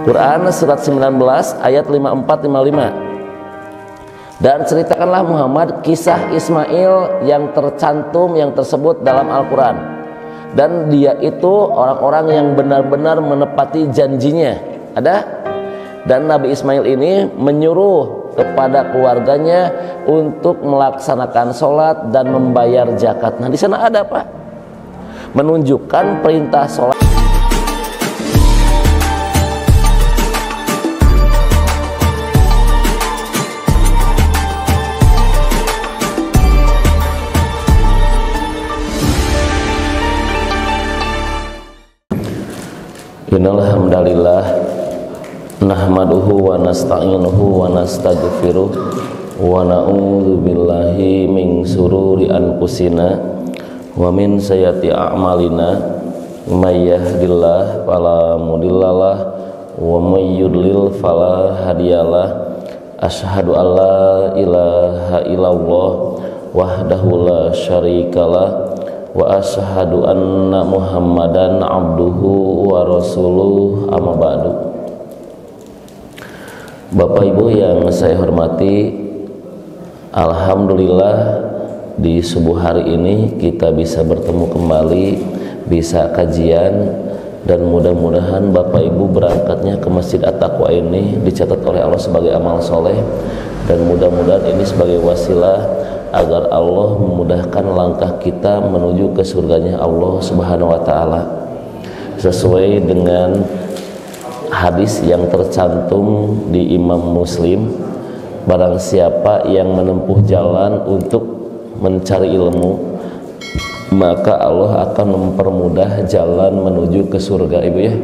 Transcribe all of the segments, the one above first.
Quran surat 19 ayat 54-55. Dan ceritakanlah Muhammad kisah Ismail yang tercantum, yang tersebut dalam Al-Quran. Dan dia itu orang-orang yang benar-benar menepati janjinya. Ada? Dan Nabi Ismail ini menyuruh kepada keluarganya untuk melaksanakan sholat dan membayar zakat. Nah, di sana ada apa? Menunjukkan perintah sholat. Innal hamdalillah nahmaduhu wa nasta'inuhu wa nastaghfiruh wa na'udzu billahi min sururi anfusina wa min sayyiati a'malina may yahdihillahu fala mudhillalah wa may yudlil fala hadiyalah. Asyhadu an la ilaha illallah wahdahu la syarikalah wa asyhadu anna Muhammadan abduhu wa rasuluh, amma ba'du. Bapak Ibu yang saya hormati, alhamdulillah di subuh hari ini kita bisa bertemu kembali, bisa kajian, dan mudah-mudahan Bapak Ibu berangkatnya ke Masjid At-Taqwa ini dicatat oleh Allah sebagai amal soleh, dan mudah-mudahan ini sebagai wasilah agar Allah memudahkan langkah kita menuju ke surganya Allah Subhanahu wa Ta'ala, sesuai dengan hadis yang tercantum di Imam Muslim. Barang siapa yang menempuh jalan untuk mencari ilmu, maka Allah akan mempermudah jalan menuju ke surga, Ibu ya.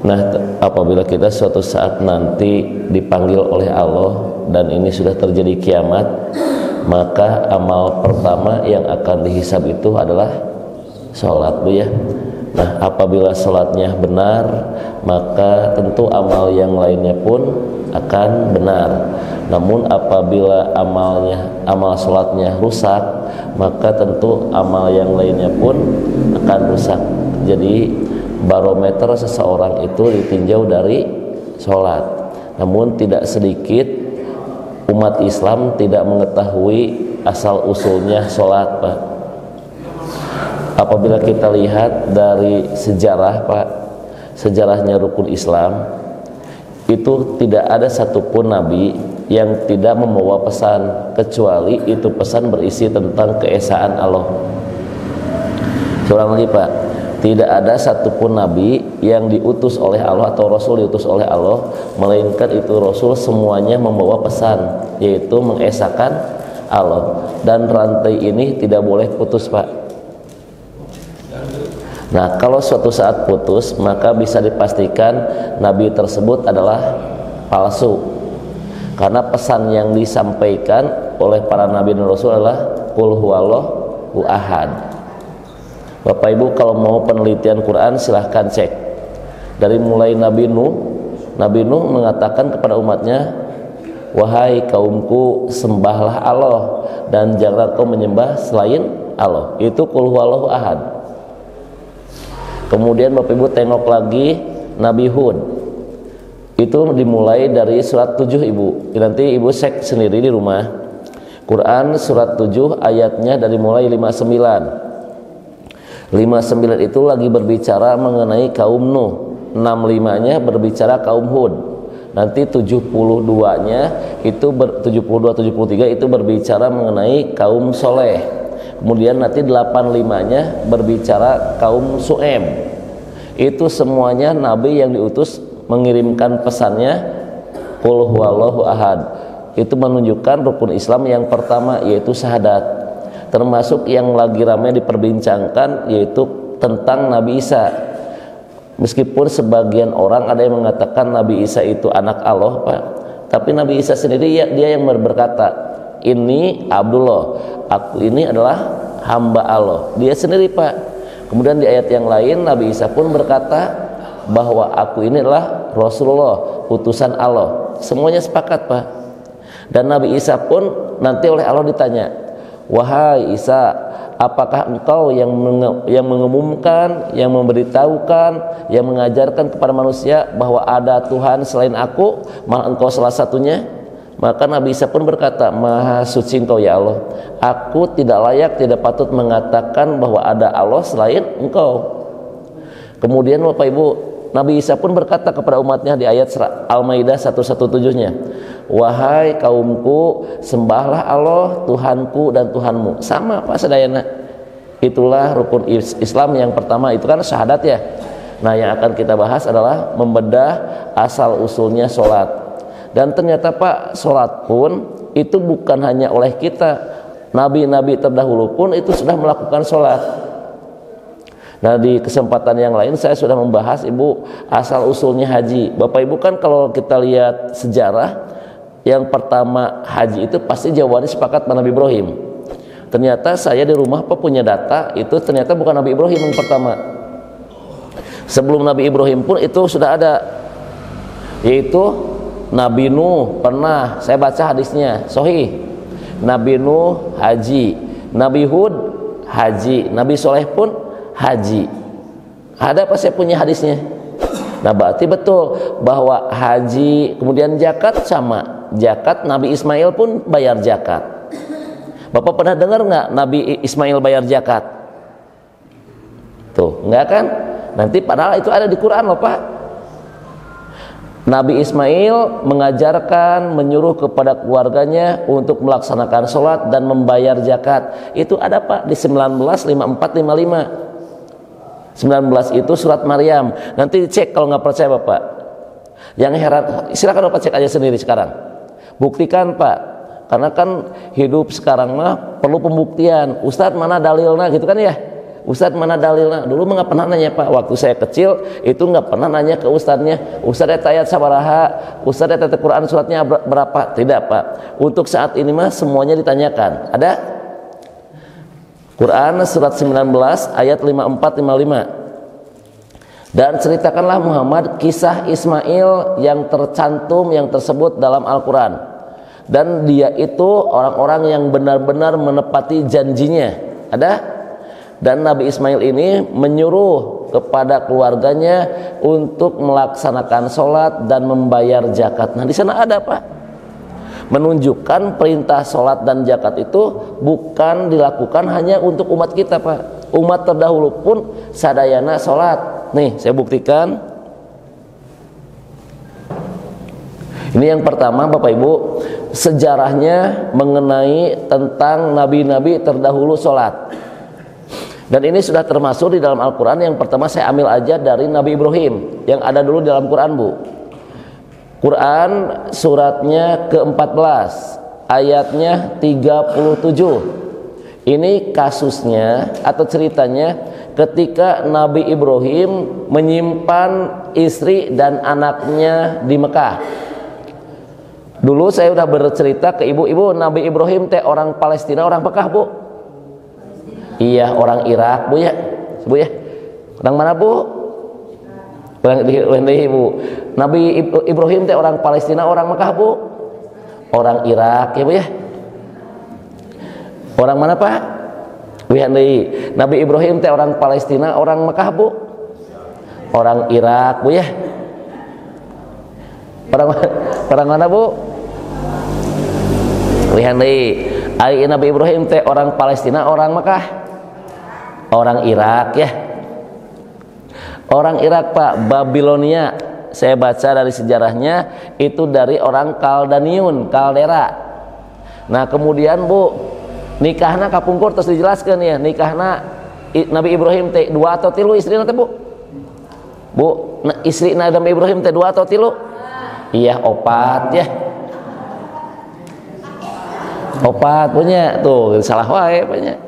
Nah, apabila kita suatu saat nanti dipanggil oleh Allah dan ini sudah terjadi kiamat, maka amal pertama yang akan dihisab itu adalah sholat, Bu ya. Nah, apabila sholatnya benar, maka tentu amal yang lainnya pun akan benar. Namun apabila amal sholatnya rusak, maka tentu amal yang lainnya pun akan rusak. Jadi barometer seseorang itu ditinjau dari sholat. Namun tidak sedikit umat Islam tidak mengetahui asal usulnya sholat, Pak. Apabila kita lihat dari sejarah, Pak, sejarahnya rukun Islam itu tidak ada satupun nabi yang tidak membawa pesan, kecuali itu pesan berisi tentang keesaan Allah. Seorang lagi, Pak, tidak ada satupun nabi yang diutus oleh Allah atau rasul diutus oleh Allah, melainkan itu rasul semuanya membawa pesan, yaitu mengesahkan Allah. Dan rantai ini tidak boleh putus, Pak. Nah, kalau suatu saat putus, maka bisa dipastikan nabi tersebut adalah palsu, karena pesan yang disampaikan oleh para nabi dan rasul adalah qul huwallahu ahad. Bapak Ibu kalau mau penelitian Quran silahkan cek. Dari mulai Nabi Nuh mengatakan kepada umatnya, wahai kaumku, sembahlah Allah dan jangan kau menyembah selain Allah. Itu qul huwallahu ahad. Kemudian Bapak Ibu tengok lagi Nabi Hud. Itu dimulai dari surat 7, Ibu. Nanti Ibu cek sendiri di rumah. Quran surat 7 ayatnya dari mulai 59. 59 itu lagi berbicara mengenai kaum Nuh, 65-nya berbicara kaum Hud. Nanti 72-nya itu 73 itu berbicara mengenai kaum Soleh. Kemudian nanti 85-nya berbicara kaum Su'em. Itu semuanya nabi yang diutus mengirimkan pesannya qul huwallahu ahad. Itu menunjukkan rukun Islam yang pertama, yaitu syahadat. Termasuk yang lagi ramai diperbincangkan yaitu tentang Nabi Isa. Meskipun sebagian orang ada yang mengatakan Nabi Isa itu anak Allah, Pak, tapi Nabi Isa sendiri dia yang berkata, ini Abdullah, aku ini adalah hamba Allah. Dia sendiri, Pak. Kemudian di ayat yang lain Nabi Isa pun berkata bahwa aku ini adalah Rasulullah, utusan Allah. Semuanya sepakat, Pak. Dan Nabi Isa pun nanti oleh Allah ditanya, wahai Isa, apakah engkau yang mengumumkan, yang memberitahukan, yang mengajarkan kepada manusia bahwa ada Tuhan selain aku, malah engkau salah satunya? Maka Nabi Isa pun berkata, Maha suci engkau ya Allah, aku tidak layak, tidak patut mengatakan bahwa ada Allah selain engkau. Kemudian Bapak Ibu, Nabi Isa pun berkata kepada umatnya di ayat Al-Maidah 117-nya, wahai kaumku, sembahlah Allah Tuhanku dan Tuhanmu. Sama Pak Sadayana. Itulah rukun Islam yang pertama, itu kan syahadat ya. Nah, yang akan kita bahas adalah membedah asal usulnya sholat. Dan ternyata Pak, sholat pun itu bukan hanya oleh kita, nabi-nabi terdahulu pun itu sudah melakukan sholat. Nah, di kesempatan yang lain saya sudah membahas Ibu asal usulnya haji. Bapak Ibu kan kalau kita lihat sejarah, yang pertama haji itu pasti jawabannya sepakat dengan Nabi Ibrahim. Ternyata saya di rumah punya data, itu ternyata bukan Nabi Ibrahim yang pertama. Sebelum Nabi Ibrahim pun itu sudah ada, yaitu Nabi Nuh pernah, saya baca hadisnya sahih. Nabi Nuh haji, Nabi Hud haji, Nabi Soleh pun haji. Ada apa saya punya hadisnya? Nah, berarti betul bahwa haji kemudian zakat sama. Zakat Nabi Ismail pun bayar zakat. Bapak pernah dengar nggak Nabi Ismail bayar zakat? Tuh, nggak kan? Nanti padahal itu ada di Quran loh Pak. Nabi Ismail mengajarkan, menyuruh kepada keluarganya untuk melaksanakan sholat dan membayar zakat. Itu ada Pak di 19:54-55. 19 itu surat Maryam. Nanti cek kalau nggak percaya Bapak. Yang heran, silakan Bapak cek aja sendiri sekarang. Buktikan Pak. Karena kan hidup sekarang mah perlu pembuktian. Ustadz mana dalilnya gitu kan ya? Ustadz mana dalilnya? Dulu nggak pernah nanya Pak. Waktu saya kecil itu nggak pernah nanya ke ustadznya. Ustadz ayat sabaraha, Ustadz ayat Quran suratnya berapa? Tidak Pak. Untuk saat ini mah semuanya ditanyakan. Ada? Quran surat 19 ayat 54-55. Dan ceritakanlah Muhammad kisah Ismail yang tercantum, yang tersebut dalam Al-Quran. Dan dia itu orang-orang yang benar-benar menepati janjinya. Ada? Dan Nabi Ismail ini menyuruh kepada keluarganya untuk melaksanakan sholat dan membayar zakat. Nah, di sana ada Pak, menunjukkan perintah sholat dan zakat itu bukan dilakukan hanya untuk umat kita Pak. Umat terdahulu pun sadayana sholat. Nih saya buktikan. Ini yang pertama Bapak Ibu, sejarahnya mengenai tentang nabi-nabi terdahulu sholat. Dan ini sudah termasuk di dalam Al-Quran. Yang pertama saya ambil aja dari Nabi Ibrahim, yang ada dulu dalam Quran Bu. Quran suratnya ke-14 ayatnya 37. Ini kasusnya atau ceritanya ketika Nabi Ibrahim menyimpan istri dan anaknya di Mekah. Dulu saya udah bercerita ke ibu-ibu, Nabi Ibrahim teh orang Palestina, orang Mekah Bu? Iya, orang Irak Bu ya. Bu ya. Orang mana Bu? Bu. Nabi Ibrahim teh orang Palestina, orang Mekah Bu? Orang Irak ya Bu ya. Orang mana Pak? Nabi Ibrahim teh orang Palestina, orang Mekah Bu? Orang Irak Bu ya. Orang mana Bu? Nabi Ibrahim teh orang Palestina, orang Mekah? Orang Irak ya. Orang Irak Pak, Babilonia. Saya baca dari sejarahnya itu dari orang Kaldaniun, Kaldera. Nah kemudian Bu, nikahna kapungkur terus dijelaskan ya, nikahna Nabi Ibrahim teh 2 atau 3 istri nanti Bu? Bu, istri Nabi Ibrahim teh 2 atau 3? Iya 4 ya. 4 punya tuh, salah wae punya.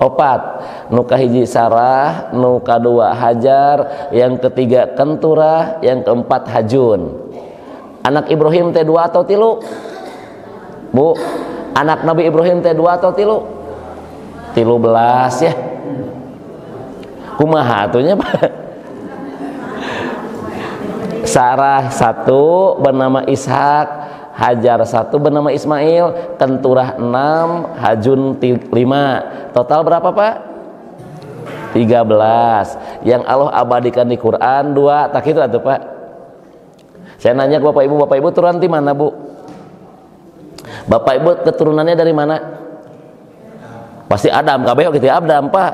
4. Nuka hiji Sarah, nuka 2 Hajar, yang ketiga Kentura, yang keempat Hajun. Anak Ibrahim teh 2 atau 3? Bu, anak Nabi Ibrahim teh 2 atau 3? 13 ya. Kumaha atunya Pak? Sarah 1 bernama Ishak, Hajar 1 bernama Ismail, Kenturah 6, Hajun 5. Total berapa Pak? 13. Yang Allah abadikan di Quran 2. Tak itu atuh Pak. Saya nanya ke Bapak Ibu turunan di mana Bu? Bapak Ibu keturunannya dari mana? Pasti Adam, kabeh gitu ya, Adam Pak.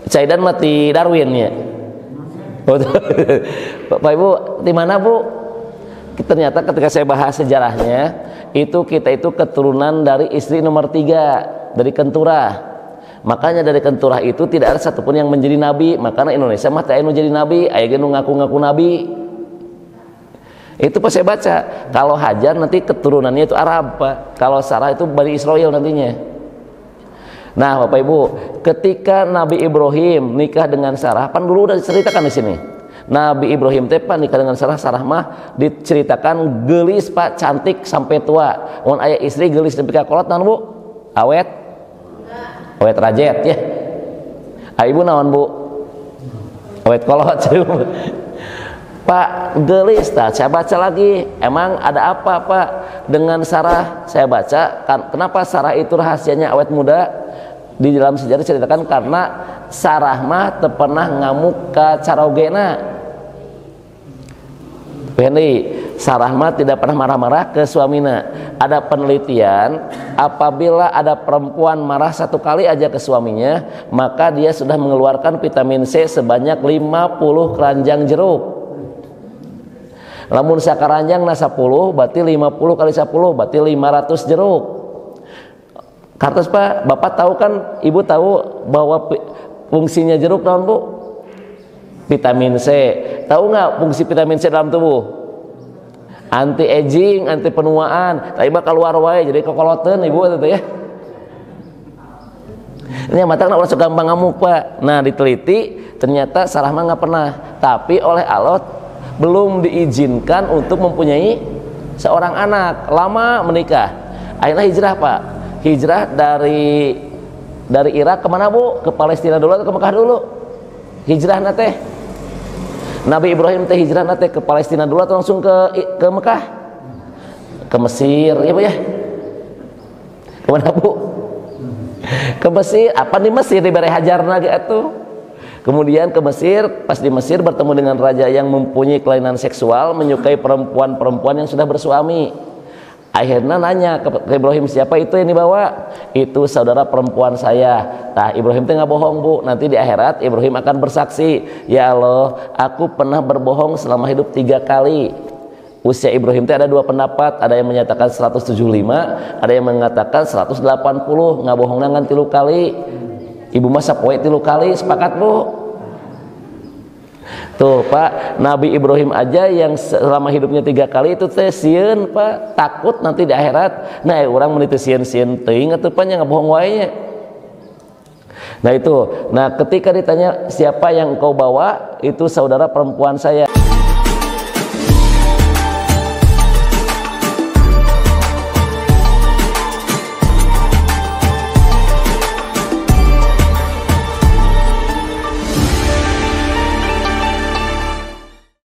Caidan mati Darwin ya. Bapak Ibu di mana Bu? Ternyata ketika saya bahas sejarahnya, kita itu keturunan dari istri nomor 3 dari Kenturah. Makanya dari Kenturah itu tidak ada satupun yang menjadi nabi. Makanya Indonesia mah teu jadi nabi, aya ge nu ngaku-ngaku nabi. Itu pas saya baca, kalau Hajar nanti keturunannya itu Arab Pak. Kalau Sarah itu Bani Israel nantinya. Nah Bapak Ibu, ketika Nabi Ibrahim nikah dengan Sarah, pan dulu udah diceritakan di sini. Nabi Ibrahim teh pan nikah dengan Sarah mah diceritakan geulis Pak, cantik sampai tua. Mun aya istri geulis nepi ka kolot naon Bu? Awet rajet ya. Ibu naon Bu? Awet kolot. Pak gelis, saya baca lagi, emang ada apa Pak dengan Sarah? Saya baca, kenapa Sarah itu rahasianya awet muda? Di dalam sejarah diceritakan karena Sarah mah teu pernah ngamuk ka carogena. Ini Sarah mah tidak pernah marah-marah ke suaminya. Ada penelitian, apabila ada perempuan marah 1 kali aja ke suaminya, maka dia sudah mengeluarkan vitamin C sebanyak 50 keranjang jeruk. Lamun sakaranjang na 10 berarti 50 kali 10 berarti 500 jeruk. Kartos Pak, Bapak tahu kan, Ibu tahu bahwa fungsinya jeruk naon Bu? Vitamin C. Tahu nggak fungsi vitamin C dalam tubuh? Anti aging, anti penuaan. Tapi bakal keluar wae jadi kokoloteun Ibu itu ya. Ini matang orang suka gampang ngamuk Pak. Nah diteliti ternyata Sarah mah nggak pernah. Tapi oleh Allah belum diizinkan untuk mempunyai seorang anak, lama menikah. Akhirnya hijrah Pak. Hijrah dari Irak kemana Bu? Ke Palestina dulu atau ke Mekah dulu? Hijrah nate. Nabi Ibrahim teh hijrah nate ke Palestina dulu atau langsung ke Mekah? Ke Mesir ya Bu ya? Kemana Bu? Ke Mesir. Apa di Mesir diberi hajarna gitu? Kemudian ke Mesir, pas di Mesir bertemu dengan raja yang mempunyai kelainan seksual, menyukai perempuan-perempuan yang sudah bersuami. Akhirnya nanya ke Ibrahim, siapa itu yang dibawa? Itu saudara perempuan saya. Nah Ibrahim itu nggak bohong Bu. Nanti di akhirat Ibrahim akan bersaksi, ya Allah, aku pernah berbohong selama hidup 3 kali. Usia Ibrahim itu ada 2 pendapat, ada yang menyatakan 175, ada yang mengatakan 180. Nggak bohong nangan 3 kali. Ibu masa poe 3 kali, sepakat Bu? Tuh Pak, Nabi Ibrahim aja yang selama hidupnya 3 kali itu teh sieun Pak, takut nanti di akhirat. Nah orang meniti sieun-sieun teuing atuh pan nya ngabohong wae. Nah itu, nah ketika ditanya siapa yang engkau bawa, itu saudara perempuan saya.